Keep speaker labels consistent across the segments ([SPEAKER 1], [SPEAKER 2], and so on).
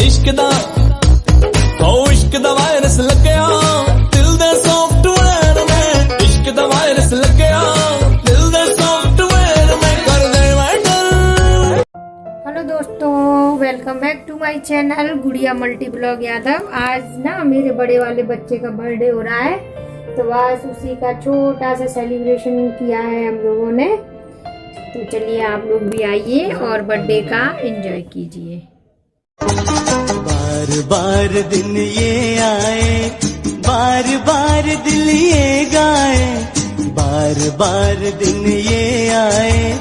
[SPEAKER 1] इश्क दा ओ इश्क दा वायरस लग गया दिल दे सॉफ्टवेयर में, इश्क दा वायरस लग गया दिल दे सॉफ्टवेयर में, कर दे मैटर।
[SPEAKER 2] हेलो दोस्तों, welcome back to my channel Gudiya multi blog Yadav. आज ना मेरे बड़े वाले बच्चे का बर्थडे हो रहा है, तो बस उसी का छोटा सा सेलिब्रेशन किया है हम लोगों ने। तो चलिए आप लोग भी आइए और बर्थडे का एंजॉय कीजिए।
[SPEAKER 3] बार बार दिन ये आए, बार बार दिल ये गाए, बार बार दिन ये आए,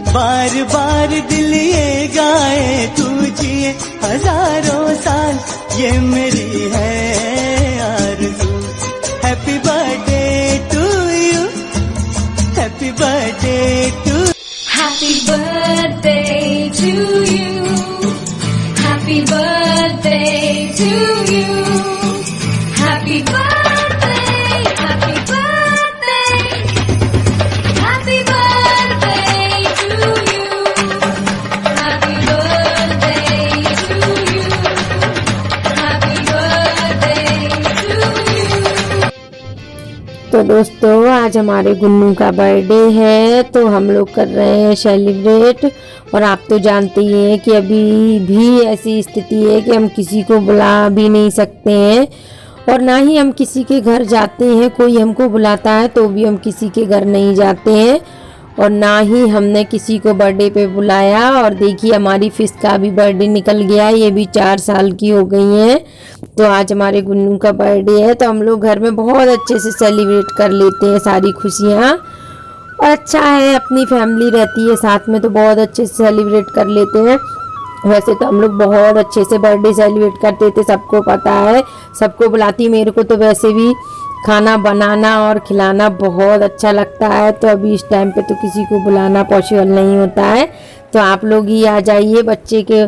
[SPEAKER 3] बार बार दिल ये गाए, तू जिए हजारों साल ये मेरी है आरज़ू। Happy birthday to you, happy birthday to,
[SPEAKER 4] Happy birthday to you. Happy birthday to you. Happy birthday, happy birthday. Happy birthday to you. Happy birthday to you. Happy birthday to you.
[SPEAKER 2] तो दोस्तों आज हमारे गुन्नू का birthday है, तो हम लोग कर रहे हैं सेलिब्रेट। और आप तो जानते ही हैं कि अभी भी ऐसी स्थिति है कि हम किसी को बुला भी नहीं सकते हैं, और ना ही हम किसी के घर जाते हैं। कोई हमको बुलाता है तो भी हम किसी के घर नहीं जाते हैं, और ना ही हमने किसी को बर्थडे पे बुलाया। और देखिए हमारी फिश का भी बर्थडे निकल गया, ये भी 4 साल की हो गई है। तो आज हमारे गुन्नू का बर्थडे है, तो हम लोग घर में बहुत अच्छे से सेलिब्रेट कर लेते हैं सारी खुशियाँ। और अच्छा है, अपनी फैमिली रहती है साथ में तो बहुत अच्छे से सेलिब्रेट कर लेते हैं। वैसे तो हम लोग बहुत अच्छे से बर्थडे सेलिब्रेट करते थे, सबको पता है, सबको बुलाती। मेरे को तो वैसे भी खाना बनाना और खिलाना बहुत अच्छा लगता है, तो अभी इस टाइम पे तो किसी को बुलाना पॉसिबल नहीं होता है। तो आप लोग ही आ जाइए बच्चे के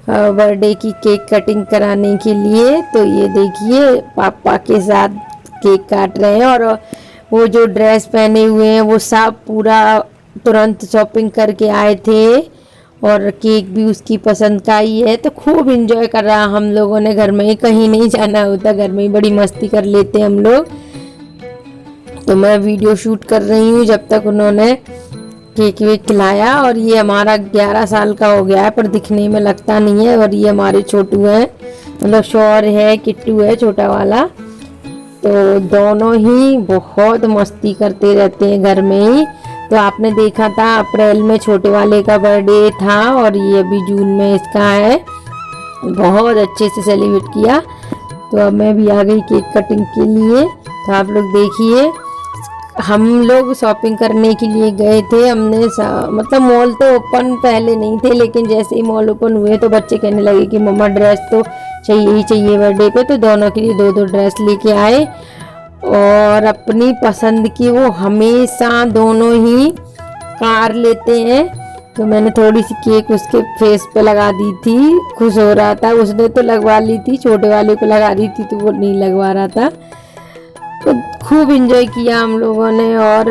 [SPEAKER 2] बर्थडे की केक कटिंग कराने के लिए। तो ये देखिए पापा के साथ केक काट रहे हैं, और वो जो ड्रेस पहने हुए हैं वो सब पूरा तुरंत शॉपिंग करके आए थे, और केक भी उसकी पसंद का ही है। तो खूब एंजॉय कर रहा हम लोगों ने, घर में ही, कहीं नहीं जाना होता, घर में ही बड़ी मस्ती कर लेते हम लोग। तो मैं वीडियो शूट कर रही हूँ जब तक उन्होंने केक वेक खिलाया। और ये हमारा 11 साल का हो गया है, पर दिखने में लगता नहीं है। और ये हमारे छोटू हैं, मतलब शौर है, किट्टू है छोटा वाला। तो दोनों ही बहुत मस्ती करते रहते हैं घर में ही। तो आपने देखा था अप्रैल में छोटे वाले का बर्थडे था, और ये अभी जून में इसका है। बहुत अच्छे से सेलिब्रेट किया। तो अब मैं भी आ गई केक कटिंग के लिए। तो आप लोग देखिए, हम लोग शॉपिंग करने के लिए गए थे। हमने मतलब मॉल तो ओपन पहले नहीं थे, लेकिन जैसे ही मॉल ओपन हुए तो बच्चे कहने लगे कि मम्मा ड्रेस तो चाहिए ही चाहिए बर्थडे पे। तो दोनों के लिए 2-2 ड्रेस लेके आए, और अपनी पसंद की वो हमेशा दोनों ही कार लेते हैं। तो मैंने थोड़ी सी केक उसके फेस पे लगा दी थी, खुश हो रहा था। उसने तो लगवा ली थी, छोटे वाले को लगा रही थी तो वो नहीं लगवा रहा था। तो खूब एंजॉय किया हम लोगों ने, और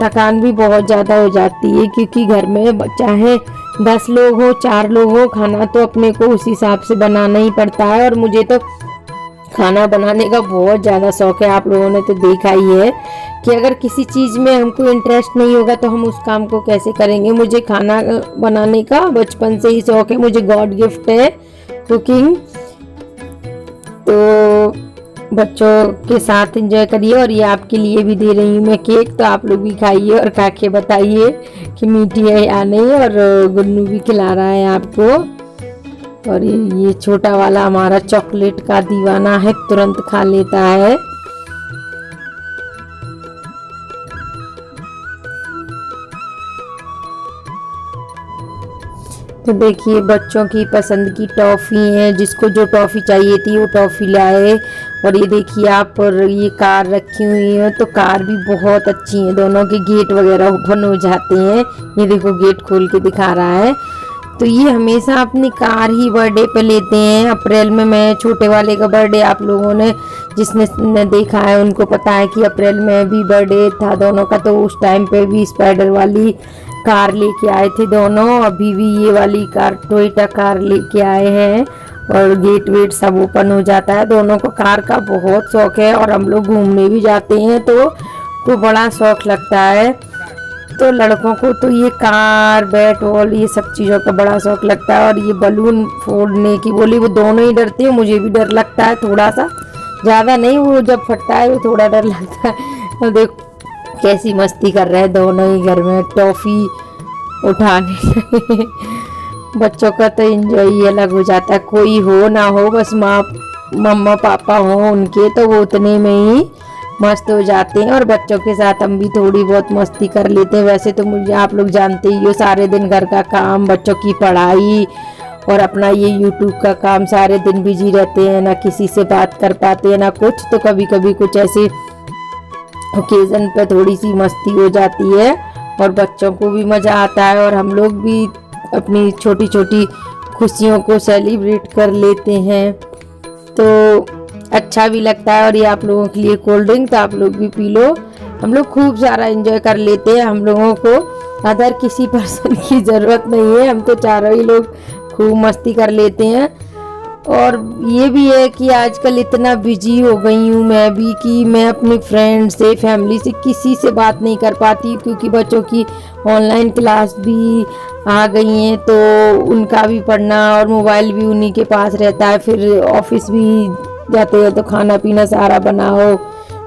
[SPEAKER 2] थकान भी बहुत ज़्यादा हो जाती है, क्योंकि घर में चाहे 10 लोग हो 4 लोग हो, खाना तो अपने को उस हिसाब से बनाना ही पड़ता है। और मुझे तो खाना बनाने का बहुत ज़्यादा शौक़ है। आप लोगों ने तो देखा ही है कि अगर किसी चीज़ में हमको इंटरेस्ट नहीं होगा तो हम उस काम को कैसे करेंगे। मुझे खाना बनाने का बचपन से ही शौक़ है, मुझे गॉड गिफ्ट है कुकिंग। तो बच्चों के साथ एंजॉय करिए, और ये आपके लिए भी दे रही हूँ मैं केक। तो आप लोग भी खाइए और खा के बताइए कि मीठी है या नहीं। और गुन्नू भी खिला रहा है आपको। और ये छोटा वाला हमारा चॉकलेट का दीवाना है, तुरंत खा लेता है। तो देखिए बच्चों की पसंद की टॉफ़ी है, जिसको जो टॉफ़ी चाहिए थी वो टॉफ़ी लाए। और ये देखिए आप, और ये कार रखी हुई है, तो कार भी बहुत अच्छी है, दोनों के गेट वगैरह ओपन हो जाते हैं। ये देखो गेट खोल के दिखा रहा है। तो ये हमेशा अपनी कार ही बर्थडे पे लेते हैं। अप्रैल में मैं छोटे वाले का बर्थडे, आप लोगों ने जिसने देखा है उनको पता है कि अप्रैल में भी बर्थडे था दोनों का। तो उस टाइम पे भी स्पाइडर वाली कार लेके आए थे दोनों। अभी भी ये वाली कार, टोयोटा कार लेके आए हैं। और गेट वेट सब ओपन हो जाता है। दोनों को कार का बहुत शौक है और हम लोग घूमने भी जाते हैं तो बड़ा शौक लगता है। तो लड़कों को तो ये कार, बैट बॉल, ये सब चीज़ों का बड़ा शौक लगता है। और ये बलून फोड़ने की बोली, वो दोनों ही डरते हैं। मुझे भी डर लगता है थोड़ा सा, ज़्यादा नहीं, वो जब फटता है वो थोड़ा डर लगता है। और देखो कैसी मस्ती कर रहे हैं दोनों ही घर में, टॉफ़ी उठाने बच्चों का तो एंजॉय ही अलग हो जाता है। कोई हो ना हो, बस मम्मा पापा हो उनके, तो वो उतने में ही मस्त हो जाते हैं। और बच्चों के साथ हम भी थोड़ी बहुत मस्ती कर लेते हैं। वैसे तो मुझे, आप लोग जानते ही हो, सारे दिन घर का काम, बच्चों की पढ़ाई और अपना ये यूट्यूब का काम, सारे दिन बिजी रहते हैं, ना किसी से बात कर पाते हैं ना कुछ। तो कभी कभी कुछ ऐसे ओकेज़न पे थोड़ी सी मस्ती हो जाती है और बच्चों को भी मज़ा आता है और हम लोग भी अपनी छोटी छोटी खुशियों को सेलिब्रेट कर लेते हैं, तो अच्छा भी लगता है। और ये आप लोगों के लिए कोल्ड ड्रिंक, तो आप लोग भी पी लो। हम लोग खूब सारा एंजॉय कर लेते हैं। हम लोगों को अदर किसी पर्सन की ज़रूरत नहीं है, हम तो चारों ही लोग खूब मस्ती कर लेते हैं। और ये भी है कि आजकल इतना बिजी हो गई हूँ मैं भी कि मैं अपने फ्रेंड से, फैमिली से किसी से बात नहीं कर पाती, क्योंकि बच्चों की ऑनलाइन क्लास भी आ गई हैं, तो उनका भी पढ़ना और मोबाइल भी उन्हीं के पास रहता है। फिर ऑफिस भी जाते हैं तो खाना पीना सारा बनाओ,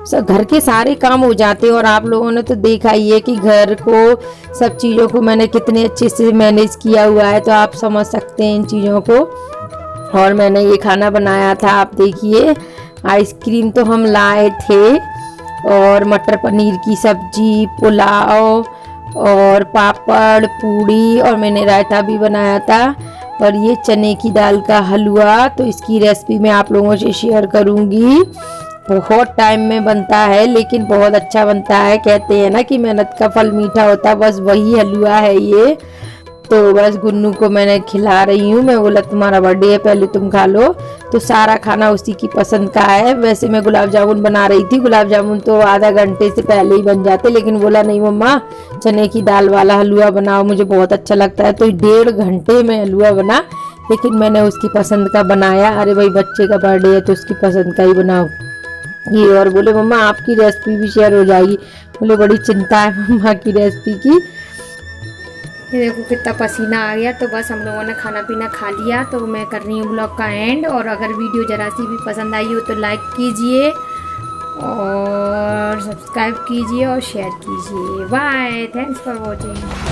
[SPEAKER 2] सब घर के सारे काम हो जाते हैं। और आप लोगों ने तो देखा ही है कि घर को, सब चीज़ों को मैंने कितने अच्छे से मैनेज किया हुआ है, तो आप समझ सकते हैं इन चीज़ों को। और मैंने ये खाना बनाया था, आप देखिए, आइसक्रीम तो हम लाए थे और मटर पनीर की सब्जी, पुलाव और पापड़, पूड़ी, और मैंने रायता भी बनाया था। और ये चने की दाल का हलवा, तो इसकी रेसिपी मैं आप लोगों से शेयर करूंगी। बहुत टाइम में बनता है लेकिन बहुत अच्छा बनता है। कहते हैं ना कि मेहनत का फल मीठा होता है, बस वही हलवा है ये। तो बस गुन्नू को मैंने खिला रही हूँ। मैं बोला तुम्हारा बर्थडे है, पहले तुम खा लो। तो सारा खाना उसी की पसंद का है। वैसे मैं गुलाब जामुन बना रही थी, गुलाब जामुन तो आधा घंटे से पहले ही बन जाते, लेकिन बोला नहीं मम्मा, चने की दाल वाला हलवा बनाओ, मुझे बहुत अच्छा लगता है। तो 1.5 घंटे में हलवा बना, लेकिन मैंने उसकी पसंद का बनाया। अरे भाई, बच्चे का बर्थडे है तो उसकी पसंद का ही बनाओ ये। और बोले मम्मा आपकी रेसिपी भी शेयर हो जाएगी। बोले बड़ी चिंता है मम्मा की रेसिपी की।
[SPEAKER 5] ये देखो कितना पसीना आ गया। तो बस हम लोगों ने खाना पीना खा लिया, तो मैं कर रही हूँ ब्लॉग का एंड। और अगर वीडियो जरा सी भी पसंद आई हो तो लाइक कीजिए और सब्सक्राइब कीजिए और शेयर कीजिए। Bye, thanks for watching.